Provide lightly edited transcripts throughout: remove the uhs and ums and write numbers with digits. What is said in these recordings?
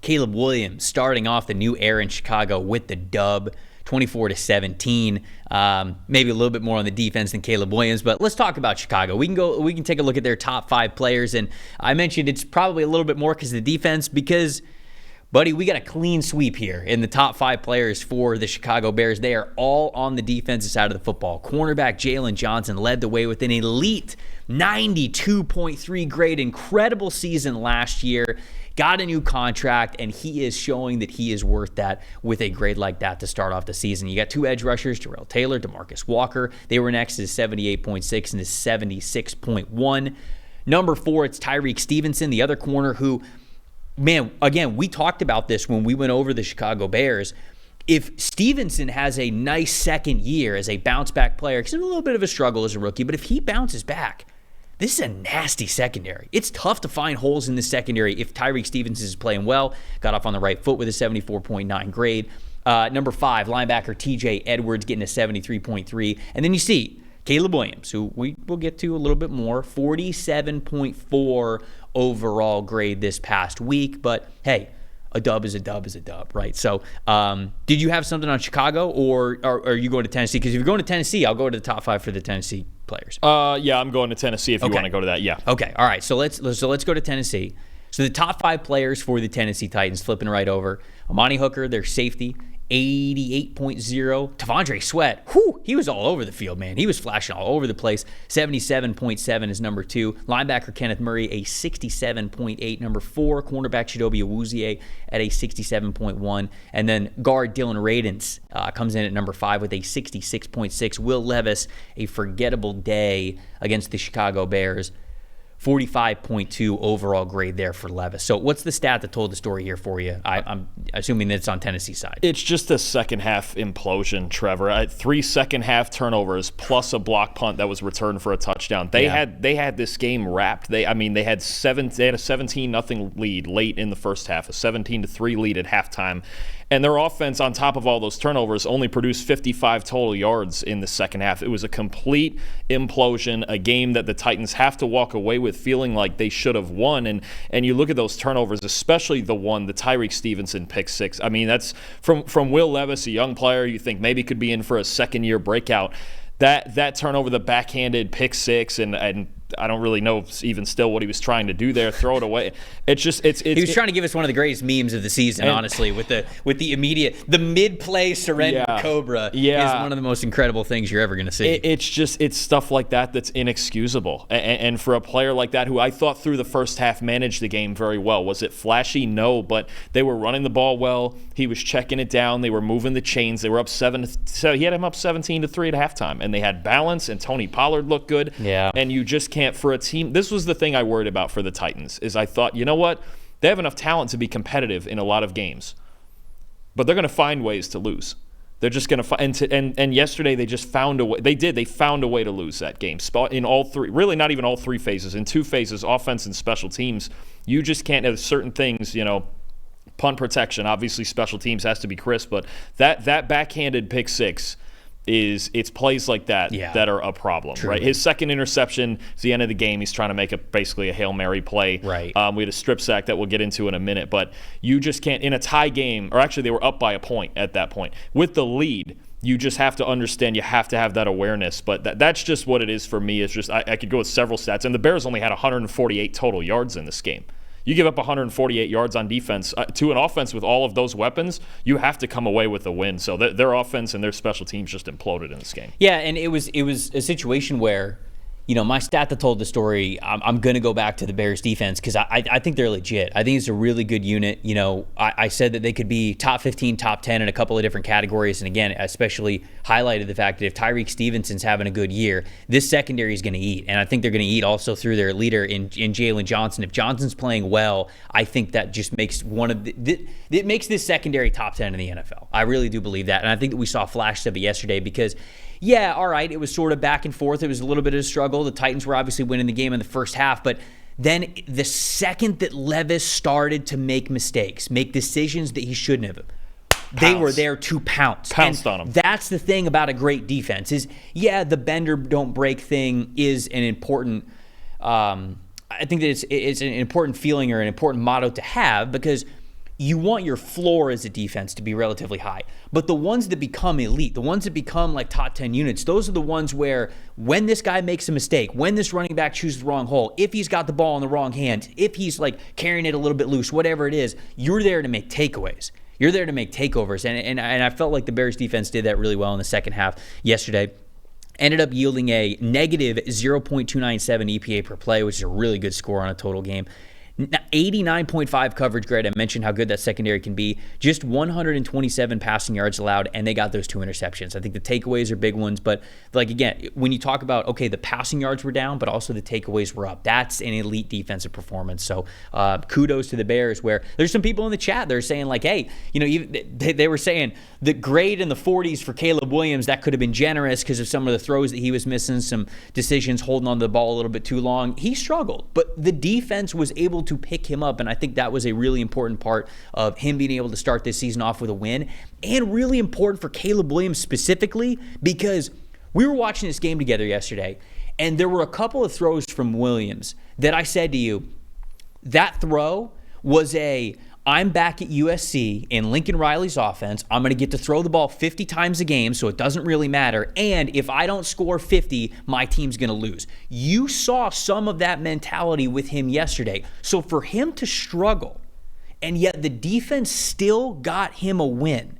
Caleb Williams starting off the new era in Chicago with the dub, 24-17. Maybe a little bit more on the defense than Caleb Williams, but let's talk about Chicago. We can take a look at their top 5 players, and I mentioned it's probably a little bit more because of the defense, because buddy, we got a clean sweep here in the top 5 players for the Chicago Bears. They are all on the defensive side of the football. Cornerback Jalen Johnson led the way with an elite 92.3 grade. Incredible season last year. Got a new contract, and he is showing that he is worth that with a grade like that to start off the season. You got 2 edge rushers, Terrell Taylor, DeMarcus Walker. They were next to 78.6 and 76.1. Number 4, it's Tyreek Stevenson, the other corner who, man, again, we talked about this when we went over the Chicago Bears. If Stevenson has a nice second year as a bounce-back player, because it's a little bit of a struggle as a rookie, but if he bounces back, this is a nasty secondary. It's tough to find holes in the secondary if Tyreek Stevenson is playing well. Got off on the right foot with a 74.9 grade. Number 5, linebacker TJ Edwards getting a 73.3. And then you see Caleb Williams, who we will get to a little bit more, 47.4 overall grade this past week. But hey, a dub is a dub is a dub, right? So did you have something on Chicago, or are you going to Tennessee? Because if you're going to Tennessee, I'll go to the top 5 for the Tennessee players. Yeah, I'm going to Tennessee if you want to go to that. Yeah. Okay. All right. So let's go to Tennessee. So the top 5 players for the Tennessee Titans, flipping right over. Amani Hooker, their safety, 88.0. T'Vondre Sweat, he was all over the field, man. He was flashing all over the place. 77.7 is number 2. Linebacker Kenneth Murray, a 67.8. Number 4, cornerback Chidobe Awuzie at a 67.1. And then guard Dylan Radins comes in at number 5 with a 66.6. Will Levis, a forgettable day against the Chicago Bears. 45.2 overall grade there for Levis. So what's the stat that told the story here for you? I'm assuming that it's on Tennessee's side. It's just a second half implosion, Trevor. 3 second half turnovers plus a block punt that was returned for a touchdown. They had this game wrapped. They had a 17-0 lead late in the first half, a 17-3 lead at halftime. And their offense, on top of all those turnovers, only produced 55 total yards in the second half. It was a complete implosion, a game that the Titans have to walk away with feeling like they should have won. And you look at those turnovers, especially the Tyreek Stevenson pick 6. I mean, that's from Will Levis, a young player you think maybe could be in for a second-year breakout. That turnover, the backhanded pick 6, and I don't really know even still what he was trying to do there. Throw it away. He was trying to give us one of the greatest memes of the season, honestly, with the mid-play surrender cobra is one of the most incredible things you're ever going to see. It's stuff like that that's inexcusable. And for a player like that, who I thought through the first half managed the game very well, was it flashy? No, but they were running the ball well. He was checking it down. They were moving the chains. They were up 7. So he had him up 17-3 at halftime, and they had balance. And Tony Pollard looked good. Yeah, and you just can't, for a team. This was the thing I worried about for the Titans, is I thought, you know what, they have enough talent to be competitive in a lot of games, but they're going to find ways to lose. They're just going to find, and yesterday they just found a way. They found a way to lose that game in all 3, really not even all 3 phases, in 2 phases, offense and special teams. You just can't have certain things, punt protection, obviously special teams has to be crisp, but that backhanded pick 6, it's plays like that that are a problem, right? His second interception is the end of the game. He's trying to make basically a Hail Mary play. Right. We had a strip sack that we'll get into in a minute, but you just can't, in a tie game, or actually they were up by a point at that point. With the lead, you just have to understand, you have to have that awareness, but that's just what it is for me. It's just, I could go with several stats, and the Bears only had 148 total yards in this game. You give up 148 yards on defense to an offense with all of those weapons, you have to come away with a win. So their offense and their special teams just imploded in this game. Yeah, and it was a situation where, my stat that told the story, I'm going to go back to the Bears defense because I think they're legit. I think it's a really good unit. I said that they could be top 15, top 10 in a couple of different categories. And again, especially highlighted the fact that if Tyreek Stevenson's having a good year, this secondary is going to eat. And I think they're going to eat also through their leader in Jalen Johnson. If Johnson's playing well, I think that just makes it makes this secondary top 10 in the NFL. I really do believe that. And I think that we saw flashes of it yesterday because, yeah, all right, it was sort of back and forth. It was a little bit of a struggle. The Titans were obviously winning the game in the first half, but then the second that Levis started to make mistakes, make decisions that he shouldn't have, they were there to pounce. Pounced on him. That's the thing about a great defense is, the bender don't break thing is an important, I think that it's an important feeling or an important motto to have because you want your floor as a defense to be relatively high. But the ones that become elite, the ones that become like top 10 units, those are the ones where when this guy makes a mistake, when this running back chooses the wrong hole, if he's got the ball in the wrong hand, if he's like carrying it a little bit loose, whatever it is, you're there to make takeaways. You're there to make takeovers. And I felt like the Bears defense did that really well in the second half yesterday. Ended up yielding a negative 0.297 EPA per play, which is a really good score on a total game. 89.5 coverage grade. I mentioned how good that secondary can be. Just 127 passing yards allowed, and they got those 2 interceptions. I think the takeaways are big ones, but like again, when you talk about, okay, the passing yards were down, but also the takeaways were up. That's an elite defensive performance. So kudos to the Bears, where there's some people in the chat, they're saying like, hey, they were saying the grade in the 40s for Caleb Williams, that could have been generous because of some of the throws that he was missing, some decisions holding on to the ball a little bit too long. He struggled, but the defense was able to pick him up, and I think that was a really important part of him being able to start this season off with a win, and really important for Caleb Williams specifically, because we were watching this game together yesterday, and there were a couple of throws from Williams that I said to you, that throw was I'm back at USC in Lincoln Riley's offense. I'm going to get to throw the ball 50 times a game, so it doesn't really matter. And if I don't score 50, my team's going to lose. You saw some of that mentality with him yesterday. So for him to struggle, and yet the defense still got him a win,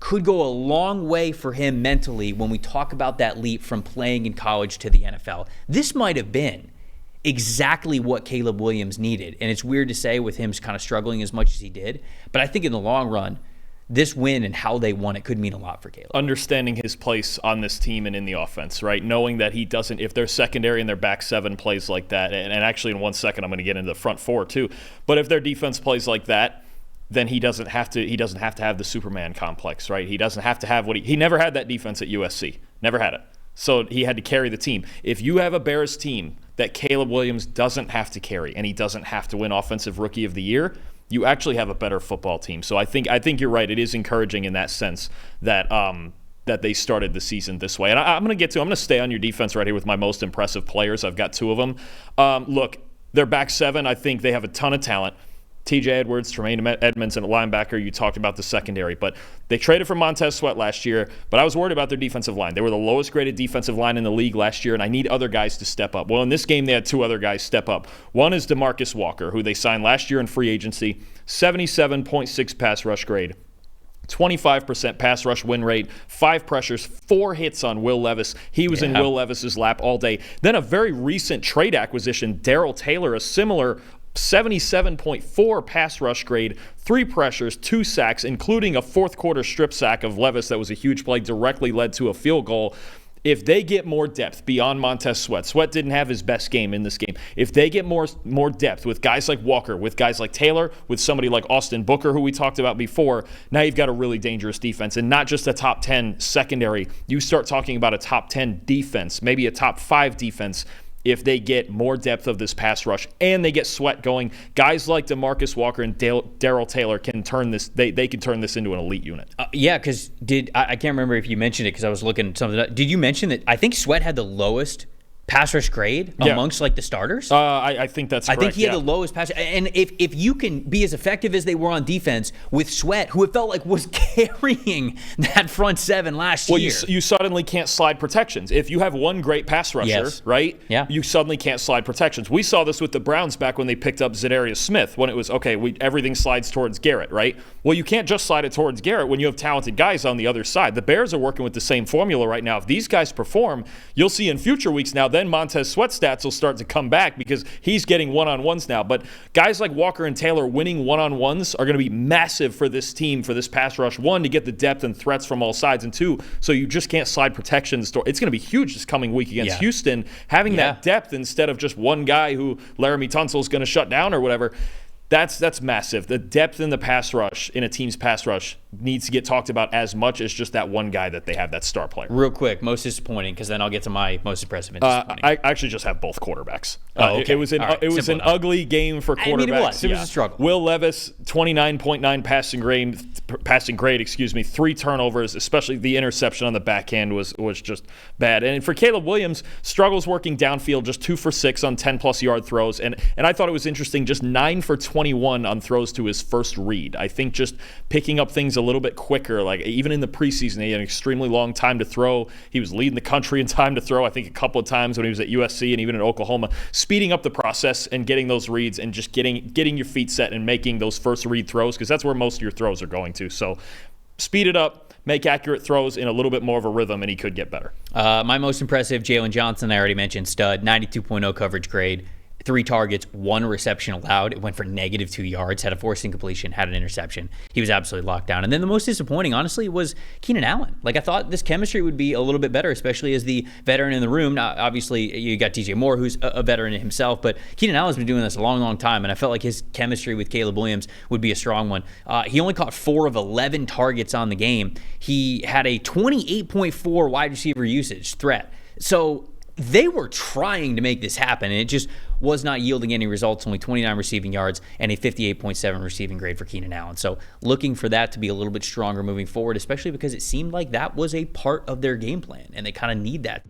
could go a long way for him mentally when we talk about that leap from playing in college to the NFL. This might have been exactly what Caleb Williams needed. And it's weird to say with him kind of struggling as much as he did, but I think in the long run, this win and how they won it could mean a lot for Caleb. Understanding his place on this team and in the offense, right? Knowing that he doesn't, if their secondary and their back seven plays like that, and actually in 1 second I'm going to get into the front four too, but if their defense plays like that, then he doesn't have to have the Superman complex, right? He doesn't have to have he never had that defense at USC. Never had it. So he had to carry the team. If you have a Bears team that Caleb Williams doesn't have to carry and he doesn't have to win Offensive Rookie of the Year, you actually have a better football team. So I think you're right. It is encouraging in that sense that that they started the season this way. And I'm going to stay on your defense right here with my most impressive players. I've got 2 of them. Look, their back seven, I think they have a ton of talent. T.J. Edwards, Tremaine Edmonds, and a linebacker. You talked about the secondary, but they traded for Montez Sweat last year, but I was worried about their defensive line. They were the lowest graded defensive line in the league last year, and I need other guys to step up. Well, in this game, they had 2 other guys step up. One is DeMarcus Walker, who they signed last year in free agency, 77.6 pass rush grade. 25% pass rush win rate, 5 pressures, 4 hits on Will Levis. He was in Will Levis's lap all day. Then a very recent trade acquisition, Darrell Taylor, a similar 77.4 pass rush grade, 3 pressures, 2 sacks, including a fourth quarter strip sack of Levis that was a huge play, directly led to a field goal. If they get more depth beyond Montez Sweat, Sweat didn't have his best game in this game. If they get more depth with guys like Walker, with guys like Taylor, with somebody like Austin Booker, who we talked about before, now you've got a really dangerous defense. And not just a top 10 secondary. You start talking about a top 10 defense, maybe a top 5 defense, if they get more depth of this pass rush and they get Sweat going. Guys like DeMarcus Walker and Darrell Taylor can turn this. They can turn this into an elite unit. Yeah, because I can't remember if you mentioned it because I was looking at something. Did you mention that? I think Sweat had the lowest pass rush grade amongst like the starters. I think that's correct. I think he had the lowest pass. And if you can be as effective as they were on defense with Sweat, who it felt like was carrying that front seven last year. Well, you suddenly can't slide protections. If you have one great pass rusher, right? Yeah. You suddenly can't slide protections. We saw this with the Browns back when they picked up Zadarius Smith, when it was, everything slides towards Garrett, right? Well, you can't just slide it towards Garrett when you have talented guys on the other side. The Bears are working with the same formula right now. If these guys perform, you'll see in future weeks now, then Montez Sweat stats will start to come back because he's getting one-on-ones now. But guys like Walker and Taylor winning one-on-ones are going to be massive for this team, for this pass rush. 1, to get the depth and threats from all sides, and 2, so you just can't slide protections. It's going to be huge this coming week against Houston, having that depth instead of just one guy who Laramie Tunsil is going to shut down or whatever. That's massive. The depth in the pass rush, in a team's pass rush, needs to get talked about as much as just that one guy that they have, that star player. Real quick, most disappointing, because then I'll get to my most impressive and disappointing. I actually just have both quarterbacks. Okay. It was an ugly game for quarterbacks. It was a struggle. Will Levis, 29.9 passing grade, 3 turnovers, especially the interception on the backhand was just bad. And for Caleb Williams, struggles working downfield, just 2 for 6 on 10-plus yard throws. And I thought it was interesting, just 9 for 20 21 on throws to his first read. I think just picking up things a little bit quicker, like even in the preseason, he had an extremely long time to throw. He was leading the country in time to throw, I think a couple of times when he was at USC and even in Oklahoma. Speeding up the process and getting those reads and just getting your feet set and making those first read throws, because that's where most of your throws are going to. So speed it up, make accurate throws in a little bit more of a rhythm, and he could get better. My most impressive, Jalen Johnson, I already mentioned, stud, 92.0 coverage grade. 3 targets, 1 reception allowed. It went for -2 yards, had a forced incompletion, had an interception. He was absolutely locked down. And then the most disappointing, honestly, was Keenan Allen. Like, I thought this chemistry would be a little bit better, especially as the veteran in the room. Now, obviously, you got DJ Moore, who's a veteran himself, but Keenan Allen's been doing this a long, long time, and I felt like his chemistry with Caleb Williams would be a strong one. He only caught 4 of 11 targets on the game. He had a 28.4 wide receiver usage threat. So they were trying to make this happen, and it just was not yielding any results. Only 29 receiving yards and a 58.7 receiving grade for Keenan Allen. So looking for that to be a little bit stronger moving forward, especially because it seemed like that was a part of their game plan, and they kind of need that.